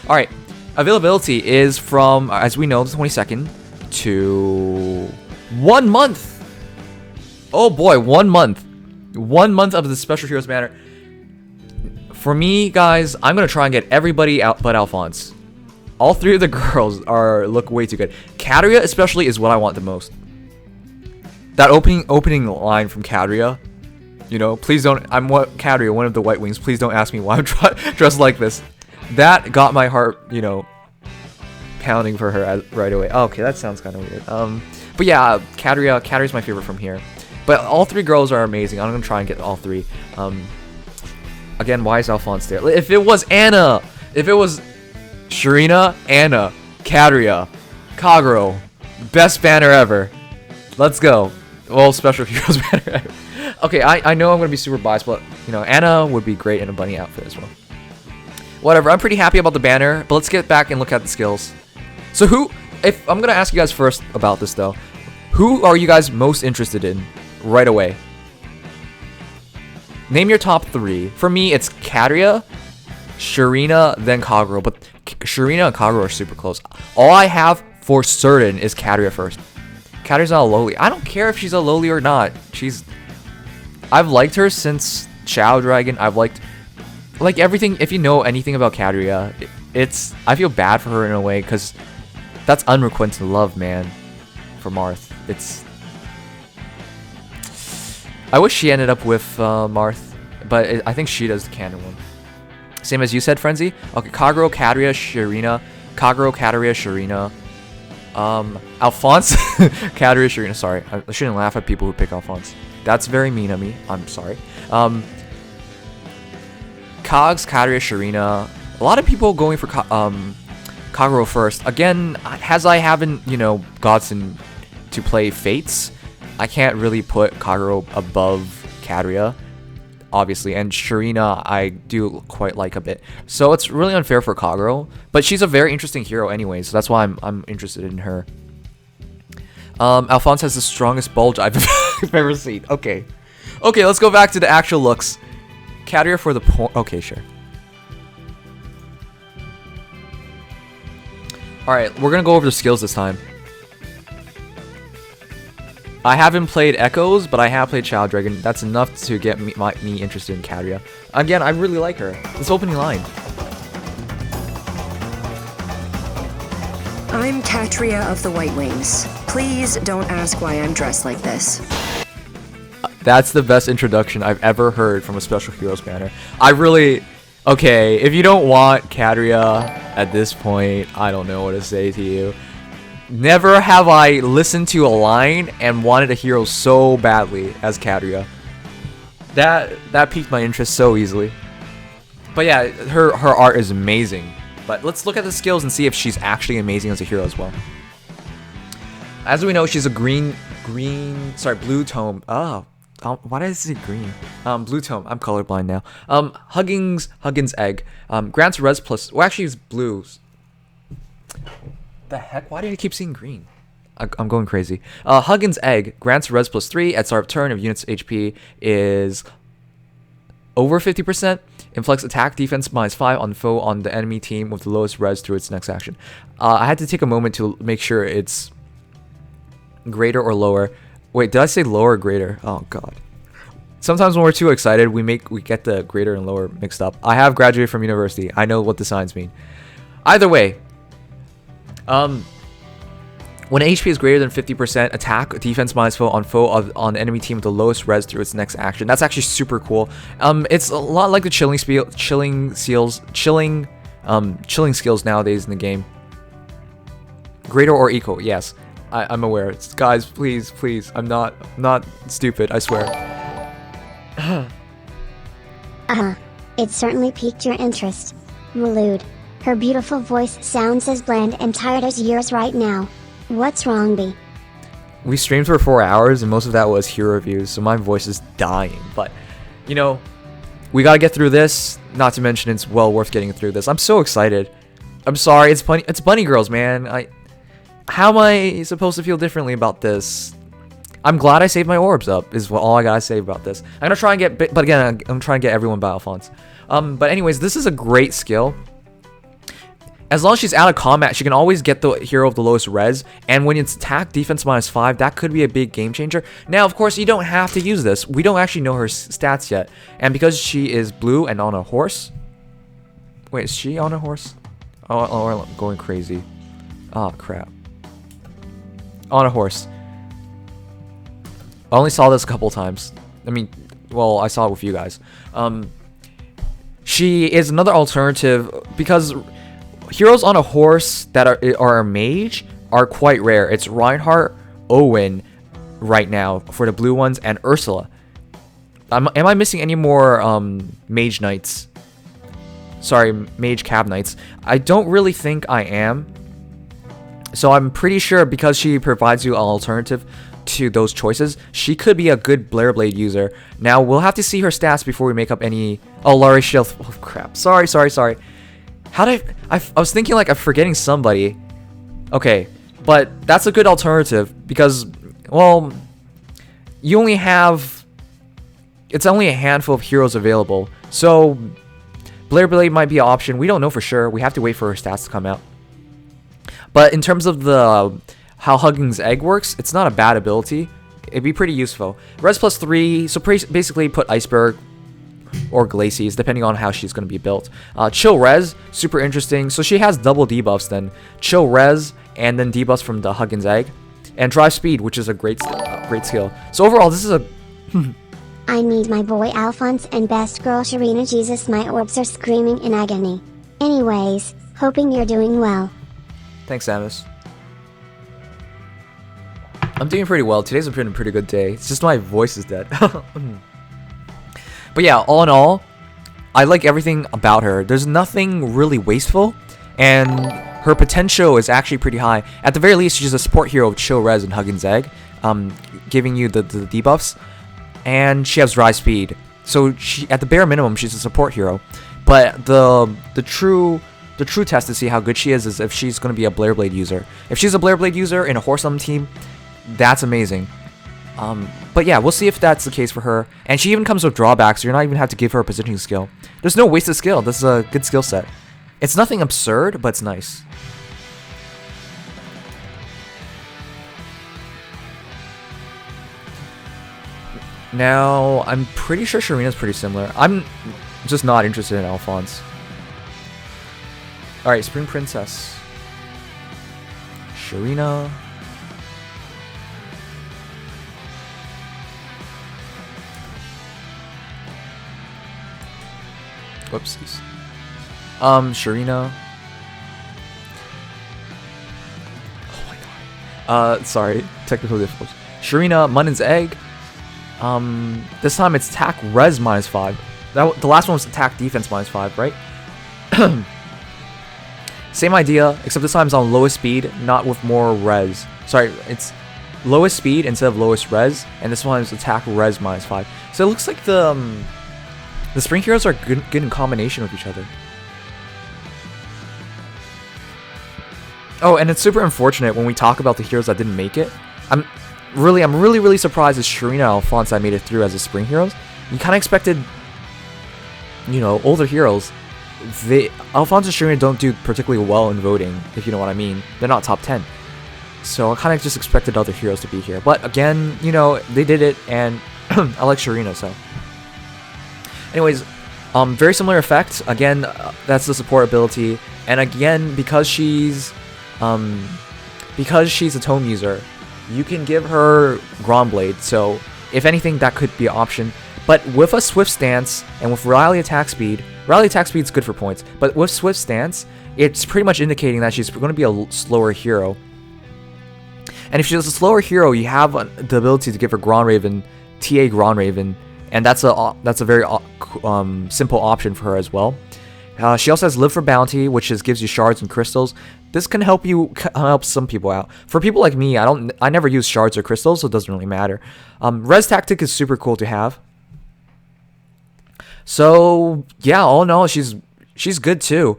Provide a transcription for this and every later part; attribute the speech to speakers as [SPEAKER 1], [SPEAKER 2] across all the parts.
[SPEAKER 1] All right, availability is from, as we know, the 22nd to 1 month. Oh boy, 1 month. 1 month of the Special Heroes Banner. For me, guys, I'm gonna try and get everybody out but Alfonse. All 3 of the girls look way too good. Catria especially is what I want the most. That opening line from Catria, you know, please don't. Catria, one of the White Wings. Please don't ask me why I'm dressed like this. That got my heart, you know, pounding for her right away. Oh, okay, that sounds kind of weird. But yeah, Catria's my favorite from here. But all 3 girls are amazing. I'm gonna try and get all 3. Again, why is Alfonse there? If it was Anna, if it was Sharena, Anna, Catria, Kagero, best banner ever. Let's go. Well, Special Heroes banner ever. Okay, I know I'm gonna be super biased, but you know, Anna would be great in a bunny outfit as well. Whatever, I'm pretty happy about the banner, but let's get back and look at the skills. So if I'm gonna ask you guys first about this though, who are you guys most interested in right away? Name your top 3. For me, it's Catria, Sharena, then Kagero, but Sharena and Kagero are super close. All I have for certain is Catria first. Catria's not a lowly. I don't care if she's a lowly or not. I've liked her since Shadow Dragon. I've liked everything. If you know anything about Catria, I feel bad for her in a way because that's unrequited love, man. For Marth, I wish she ended up with Marth, but I think she does the canon one. Same as you said, Frenzy. Okay, Kagero, Catria, Sharena. Kagero, Catria, Sharena. Alfonse, Catria, Sharena. Sorry, I shouldn't laugh at people who pick Alfonse. That's very mean of me. I'm sorry. Cogs, Catria, Sharena. A lot of people going for Kagero first. Again, as I haven't, you know, gotten to play Fates, I can't really put Kagero above Catria, obviously, and Sharena I do quite like a bit. So it's really unfair for Kagero, but she's a very interesting hero anyway, so that's why I'm interested in her. Alfonse has the strongest bulge I've ever seen. Okay, let's go back to the actual looks. Catria for the point. Okay, sure. All right, we're gonna go over the skills this time. I haven't played Echoes, but I have played Shadow Dragon. That's enough to get me interested in Catria. Again, I really like her. This opening line.
[SPEAKER 2] I'm Catria of the White Wings. Please don't ask why I'm dressed like this.
[SPEAKER 1] That's the best introduction I've ever heard from a Special Heroes banner. Okay, if you don't want Catria at this point, I don't know what to say to you. Never have I listened to a line and wanted a hero so badly as Catria. That piqued my interest so easily. But yeah, her art is amazing. But let's look at the skills and see if she's actually amazing as a hero as well. As we know, she's a blue tome. Oh, why did I say green? Blue tome. I'm colorblind now. Huggins egg. Grants res plus. Well, actually, it's blues. The heck? Why did I keep seeing green? I'm going crazy. Huggins egg grants res plus 3 at start of turn if unit's HP is over 50%. Inflicts attack defense -5 on foe on the enemy team with the lowest res through its next action. I had to take a moment to make sure it's greater or lower. Wait, did I say lower or greater? Oh god. Sometimes when we're too excited, we get the greater and lower mixed up. I have graduated from university. I know what the signs mean. Either way, when HP is greater than 50%, attack defense -4 on enemy team with the lowest res through its next action. That's actually super cool. It's a lot like the chilling skills nowadays in the game. Greater or equal? Yes, I'm aware. Guys, please, I'm not stupid. I swear.
[SPEAKER 3] It certainly piqued your interest. Relude. Her beautiful voice sounds as bland and tired as yours right now. What's wrong, B?
[SPEAKER 1] We streamed for 4 hours and most of that was hero reviews, so my voice is dying. But, you know, we gotta get through this. Not to mention it's well worth getting through this. I'm so excited. I'm sorry, it's bunny girls, man. How am I supposed to feel differently about this? I'm glad I saved my orbs up, is all I gotta say about this. I'm gonna try and get, but again, I'm trying to get everyone by Alfonse. But anyways, this is a great skill. as long as she's out of combat, she can always get the hero of the lowest res, and when it's attack defense -5, that could be a big game changer. Now, of course, you don't have to use this. We don't actually know her stats yet, and because she is blue and on a horse... Wait, is she on a horse? Oh, I'm going crazy. Oh, crap. On a horse. I only saw this a couple times. I mean, well, I saw it with you guys. She is another alternative because heroes on a horse that are a mage are quite rare. It's Reinhardt, Owen right now for the blue ones, and Ursula. Am I missing any more mage knights? Sorry, mage cab knights. I don't really think I am. So I'm pretty sure because she provides you an alternative to those choices, she could be a good Blair Blade user. Now, we'll have to see her stats before we make up any... Oh, Laurie Shield. Oh, crap. Sorry. How did I was thinking like I'm forgetting somebody. Okay, but that's a good alternative because, well, you only have... It's only a handful of heroes available. So, Blair Blade might be an option. We don't know for sure. We have to wait for her stats to come out. But in terms of the how Hugging's Egg works, it's not a bad ability. It'd be pretty useful. Res plus 3, so basically put Iceberg or Glacies, depending on how she's going to be built. Chill Res, super interesting. So she has double debuffs then. Chill Res, and then debuffs from the Hugging's Egg. And Drive Speed, which is a great skill. So overall, this is a...
[SPEAKER 3] I need my boy Alfonse and best girl Sharena. Jesus, my orbs are screaming in agony. Anyways, hoping you're doing well.
[SPEAKER 1] Thanks, Samus. I'm doing pretty well. Today's been a pretty good day. It's just my voice is dead. But yeah, all in all, I like everything about her. There's nothing really wasteful, and her potential is actually pretty high. At the very least, she's a support hero of Chill Res and Hugging's Egg, giving you the debuffs, and she has Drive Speed. So she, at the bare minimum, she's a support hero. But the true test to see how good she is if she's going to be a Blair Blade user. If she's a Blair Blade user in a Horse team, that's amazing. But yeah, we'll see if that's the case for her. And she even comes with drawbacks, so you're not even have to give her a positioning skill. There's no wasted skill. This is a good skill set. It's nothing absurd, but it's nice. Now, I'm pretty sure Sharena's pretty similar. I'm just not interested in Alfonse. Alright, Spring Princess. Sharena. Whoopsies. Sharena. Oh my god. Sorry. Technical difficulties. Sharena, Munden's Egg. This time it's attack res -5. The last one was attack defense -5, right? Same idea, except this time it's on lowest speed, not with more res. Sorry, it's lowest speed instead of lowest res, and this one is attack res -5. So it looks like the Spring Heroes are good in combination with each other. Oh, and it's super unfortunate when we talk about the heroes that didn't make it. I'm really surprised it's Sharena and Alfonse that made it through as the Spring Heroes. You kind of expected, you know, older heroes. Alfonse and Sharena don't do particularly well in voting, if you know what I mean. They're not top 10. So I kind of just expected other heroes to be here. But again, you know, they did it, and I like Sharena, so. Anyways, very similar effect. Again, that's the support ability. And again, because she's a tome user, you can give her Ground Blade. So if anything, that could be an option. But with a Swift Stance and with Rally Attack Speed is good for points. But with Swift Stance, it's pretty much indicating that she's going to be a slower hero. And if she's a slower hero, you have the ability to give her Grand Raven, TA Grand Raven, and that's a very simple option for her as well. She also has Live for Bounty, which gives you shards and crystals. This can help some people out. For people like me, I never use shards or crystals, so it doesn't really matter. Res Tactic is super cool to have. So yeah, all in all, she's good too.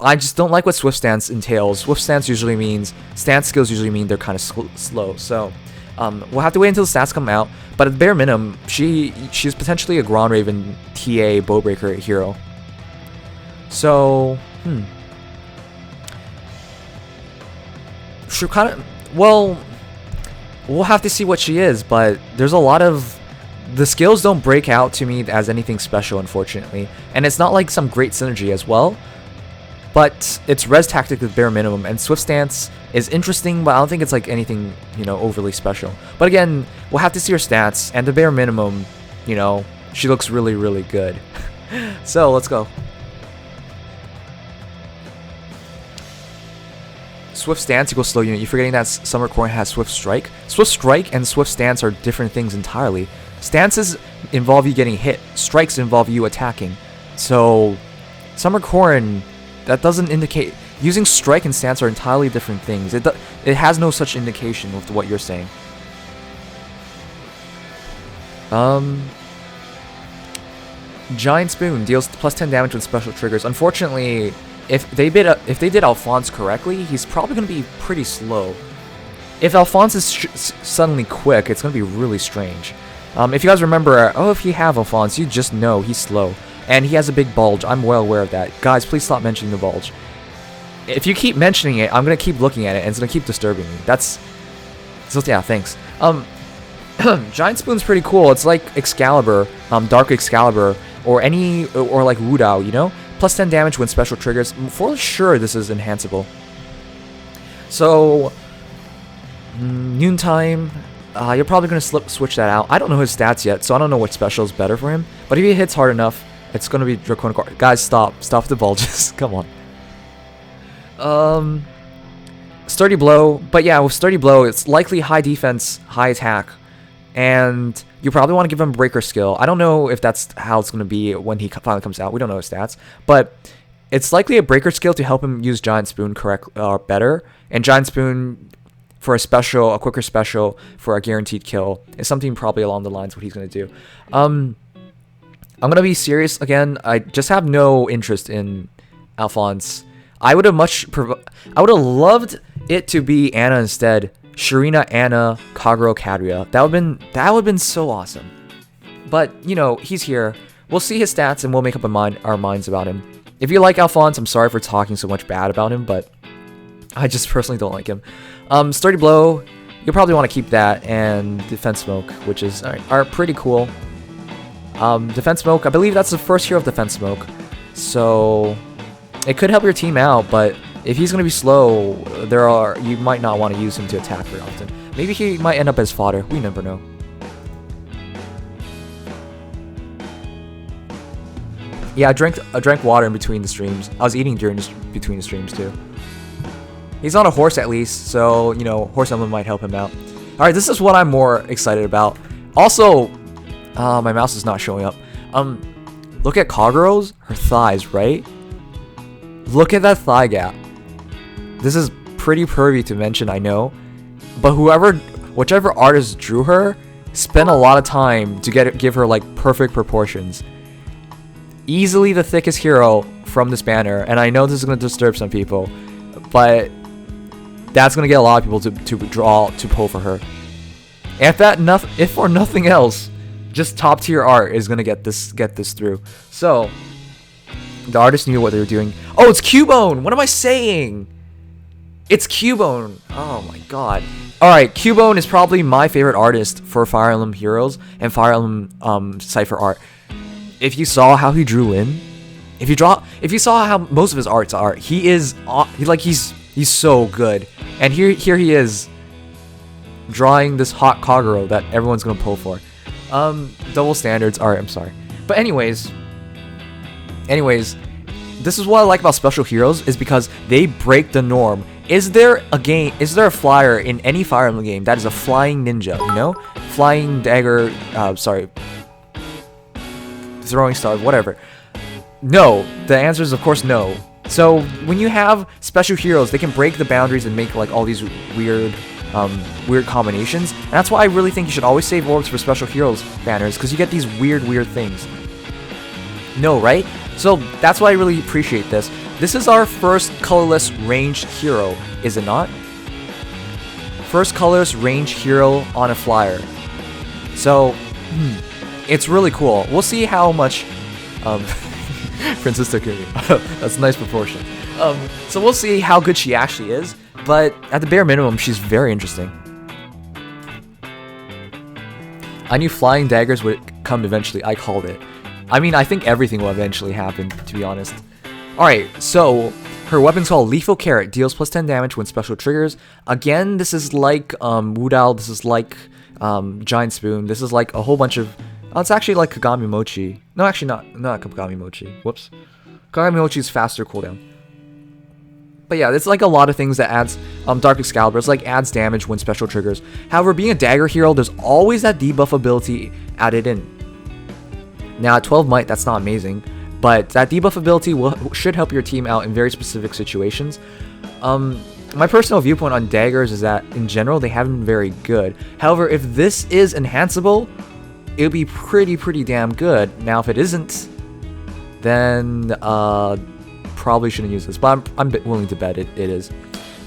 [SPEAKER 1] I just don't like what Swift Stance entails. Swift Stance usually means stance skills usually mean they're kind of slow. So we'll have to wait until the stats come out. But at the bare minimum, she's potentially a Grand Raven TA Bowbreaker hero. So she kind of, well, we'll have to see what she is, but there's a lot of, the skills don't break out to me as anything special, unfortunately, and it's not like some great synergy as well, but it's res tactic at bare minimum, and swift stance is interesting, but I don't think it's like anything, you know, overly special. But again, we'll have to see her stats, and the bare minimum, you know, she looks really, really good. So let's go. Swift stance equals slow unit. You're forgetting that Summer Coin has swift strike. Swift strike and swift stance are different things entirely. Stances involve you getting hit. Strikes involve you attacking. So Summer Corn, that doesn't indicate, using strike and stance are entirely different things. It has no such indication with what you're saying. Giant Spoon deals plus 10 damage with special triggers. Unfortunately, if they did Alfonse correctly, he's probably going to be pretty slow. If Alfonse is suddenly quick, it's going to be really strange. If you guys remember, if you have Alfonse, you just know he's slow. And he has a big bulge. I'm well aware of that. Guys, please stop mentioning the bulge. If you keep mentioning it, I'm going to keep looking at it, and it's going to keep disturbing me. So yeah, thanks. Giant Spoon's pretty cool. It's like Excalibur, Dark Excalibur, or like Wudao, you know? Plus 10 damage when special triggers. For sure, this is enhanceable. So, Noontime, you're probably going to switch that out. I don't know his stats yet, so I don't know what special is better for him. But if he hits hard enough, it's going to be Draconic Art. Guys, stop. Stop the bulges. Come on. Sturdy Blow. But yeah, with Sturdy Blow, it's likely high defense, high attack. And you probably want to give him Breaker skill. I don't know if that's how it's going to be when he finally comes out. We don't know his stats. But it's likely a Breaker skill to help him use Giant Spoon better. And Giant Spoon for a quicker special for a guaranteed kill is something probably along the lines of what he's going to do. I'm going to be serious again. I just have no interest in Alfonse. I would have loved it to be Anna instead. Sharena, Anna, Kagero, Catria. That would have been so awesome. But, you know, he's here. We'll see his stats and we'll make up our minds about him. If you like Alfonse, I'm sorry for talking so much bad about him, but I just personally don't like him. Sturdy Blow, you'll probably want to keep that, and Defense Smoke, which are pretty cool. Defense Smoke, I believe that's the first hero of Defense Smoke, so it could help your team out, but if he's going to be slow, you might not want to use him to attack very often. Maybe he might end up as fodder. We never know. Yeah, I drank water in between the streams. I was eating between the streams too. He's on a horse at least, so, you know, Horse Emblem might help him out. Alright, this is what I'm more excited about. Also, my mouse is not showing up. Look at Kagero's, her thighs, right? Look at that thigh gap. This is pretty pervy to mention, I know, but whichever artist drew her spent a lot of time to give her like perfect proportions. Easily the thickest hero from this banner, and I know this is going to disturb some people, but that's going to get a lot of people to pull for her. If for nothing else, just top tier art is going to get this through. So the artist knew what they were doing. Oh, it's Cubone! What am I saying? It's Cubone! Oh my god. Alright, Cubone is probably my favorite artist for Fire Emblem Heroes and Fire Emblem Cypher art. If you saw how he drew Lyn, if you saw how most of his arts are, he's so good. And here he is drawing this hot Kagero that everyone's gonna pull for. Double standards. Alright, I'm sorry. But anyways, this is what I like about Special Heroes, is because they break the norm. Is there a flyer in any Fire Emblem game that is a flying ninja, you know? Flying dagger, throwing star, whatever. No, the answer is of course no. So when you have Special Heroes, they can break the boundaries and make like all these weird combinations. And that's why I really think you should always save orbs for Special Heroes banners, because you get these weird things. No, right? So that's why I really appreciate this. This is our first colorless ranged hero, is it not? First colorless ranged hero on a flyer. So, it's really cool. We'll see how much... Princess Takumi. That's a nice proportion. So we'll see how good she actually is. But at the bare minimum, she's very interesting. I knew flying daggers would come eventually. I called it. I mean, I think everything will eventually happen, to be honest. Alright, so her weapon's called Lethal Carrot. Deals plus 10 damage when special triggers. Again, this is like Wudao. This is like Giant Spoon. This is like a whole bunch of... Oh, it's actually like Kagami Mochi. No, actually not Kagami Mochi. Whoops. Kagami Mochi's faster cooldown. But yeah, it's like a lot of things that adds Dark Excalibur. It's like adds damage when special triggers. However, being a dagger hero, there's always that debuff ability added in. Now, at 12 might, that's not amazing, but that debuff ability should help your team out in very specific situations. My personal viewpoint on daggers is that, in general, they haven't been very good. However, if this is enhanceable, it would be pretty damn good. Now, if it isn't, then probably shouldn't use this, but I'm willing to bet it is.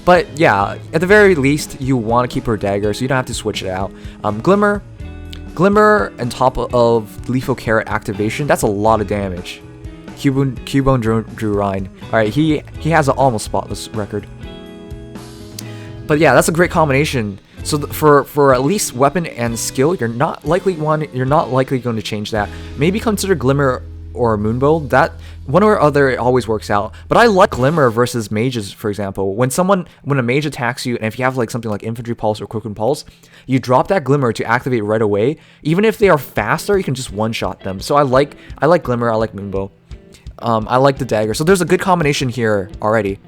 [SPEAKER 1] But yeah, at the very least, you want to keep her dagger, so you don't have to switch it out. Glimmer on top of Lethal Carrot activation, that's a lot of damage. Cubone Drew Ryan. Alright, he has an almost spotless record. But yeah, that's a great combination. So for at least weapon and skill, you're not likely going to change that. Maybe consider Glimmer or Moonbow. That one or other, it always works out. But I like Glimmer versus mages, for example. When a mage attacks you, and if you have like something like Infantry Pulse or Quicken Pulse, you drop that Glimmer to activate right away. Even if they are faster, you can just one-shot them. So I like Glimmer, I like Moonbow. I like the dagger. So there's a good combination here already.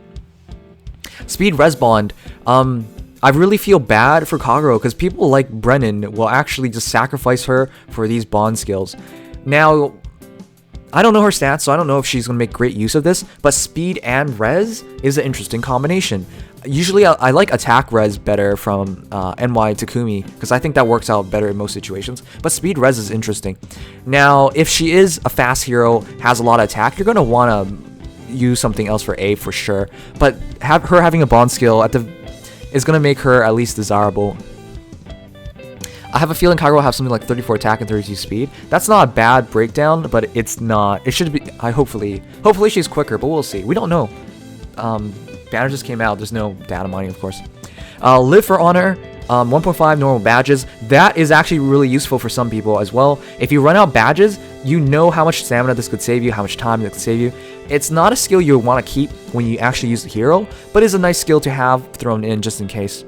[SPEAKER 1] Speed Res Bond. I really feel bad for Kagero because people like Brennan will actually just sacrifice her for these bond skills. Now, I don't know her stats, so I don't know if she's going to make great use of this, but speed and res is an interesting combination. Usually, I like attack res better from NY Takumi, because I think that works out better in most situations, but speed res is interesting. Now, if she is a fast hero, has a lot of attack, you're going to want to use something else for A for sure, but her having a bond skill is going to make her at least desirable. I have a feeling Kagero will have something like 34 attack and 32 speed. That's not a bad breakdown, but it's not. It should be. Hopefully she's quicker, but we'll see. We don't know. Banner just came out. There's no data mining, of course. Live for Honor. 1.5 normal badges. That is actually really useful for some people as well. If you run out badges, you know how much stamina this could save you, how much time it could save you. It's not a skill you want to keep when you actually use the hero, but it's a nice skill to have thrown in just in case.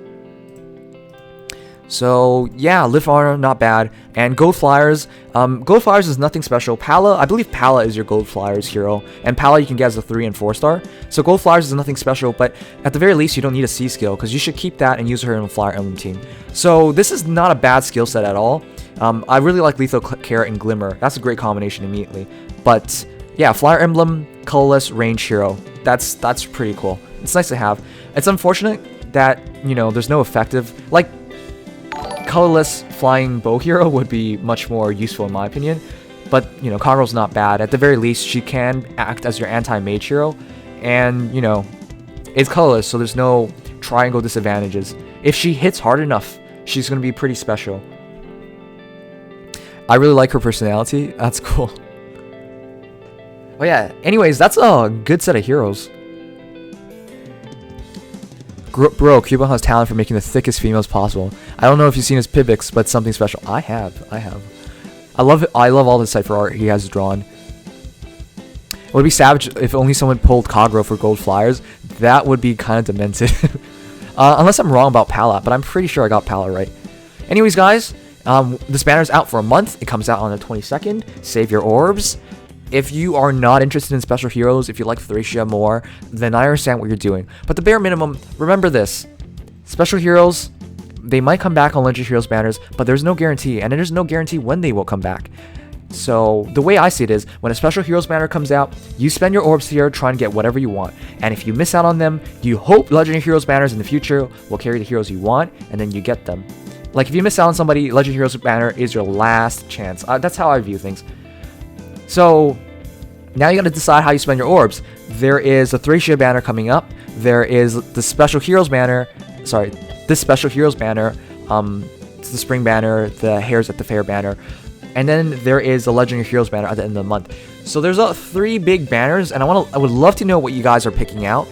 [SPEAKER 1] So yeah, Live Honor, not bad. And Gold Flyers. Gold Flyers is nothing special. Pala, I believe Pala is your Gold Flyers hero. And Pala you can get as a 3 and 4 star. So Gold Flyers is nothing special, but at the very least you don't need a C skill, because you should keep that and use her in a Fire Emblem team. So this is not a bad skill set at all. I really like Lethal Carrot and Glimmer. That's a great combination immediately. But yeah, Fire Emblem, colorless, range hero. That's pretty cool. It's nice to have. It's unfortunate that, you know, there's no effective... Like, colorless flying bow hero would be much more useful in my opinion, but you know, Kagero's not bad. At the very least, she can act as your anti-mage hero, and you know, it's colorless, so there's no triangle disadvantages. If she hits hard enough, she's gonna be pretty special. I really like her personality. That's cool. Oh yeah, anyways, that's a good set of heroes. Bro, Cubone has talent for making the thickest females possible. I don't know if you've seen his Pibix, but something special. I have. I love it. I love all the cipher art he has drawn. It would be savage if only someone pulled Kagero for gold flyers. That would be kind of demented. Unless I'm wrong about Pala, but I'm pretty sure I got Pala right. Anyways, guys, this banner is out for a month. It comes out on the 22nd. Save your orbs. If you are not interested in special heroes, if you like Thracia more, then I understand what you're doing. But the bare minimum, remember this. Special heroes, they might come back on Legendary Heroes banners, but there's no guarantee, and there's no guarantee when they will come back. So the way I see it is, when a special heroes banner comes out, you spend your orbs here trying to get whatever you want. And if you miss out on them, you hope Legendary Heroes banners in the future will carry the heroes you want, and then you get them. Like if you miss out on somebody, Legendary Heroes banner is your last chance. That's how I view things. So now you got to decide how you spend your orbs. There is a Thracia banner coming up. There is the special heroes banner. Sorry, this special heroes banner. It's the spring banner, the Hares at the fair banner, and then there is the Legendary Heroes banner at the end of the month. So there's 3 big banners, and I would love to know what you guys are picking out.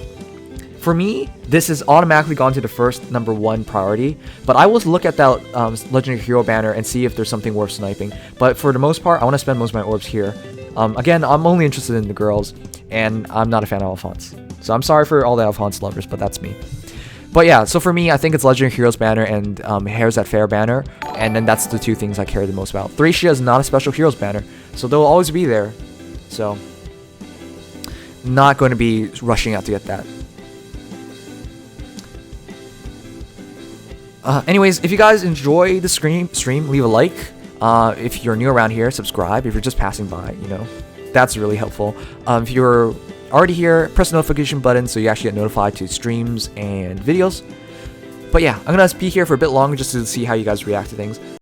[SPEAKER 1] For me, this is automatically gone to the first number 1 priority, but I will look at that Legendary Hero banner and see if there's something worth sniping. But for the most part, I want to spend most of my orbs here. Again, I'm only interested in the girls, and I'm not a fan of Alfonse. So I'm sorry for all the Alfonse lovers, but that's me. But yeah, so for me, I think it's Legendary Heroes banner and Hares at Fair banner, and then that's the 2 things I care the most about. Thracia is not a special heroes banner, so they'll always be there. So, not going to be rushing out to get that. Anyways, if you guys enjoy the stream, leave a like. If you're new around here, subscribe. If you're just passing by, you know, that's really helpful. If you're already here, press the notification button so you actually get notified to streams and videos. But yeah, I'm gonna be here for a bit longer just to see how you guys react to things.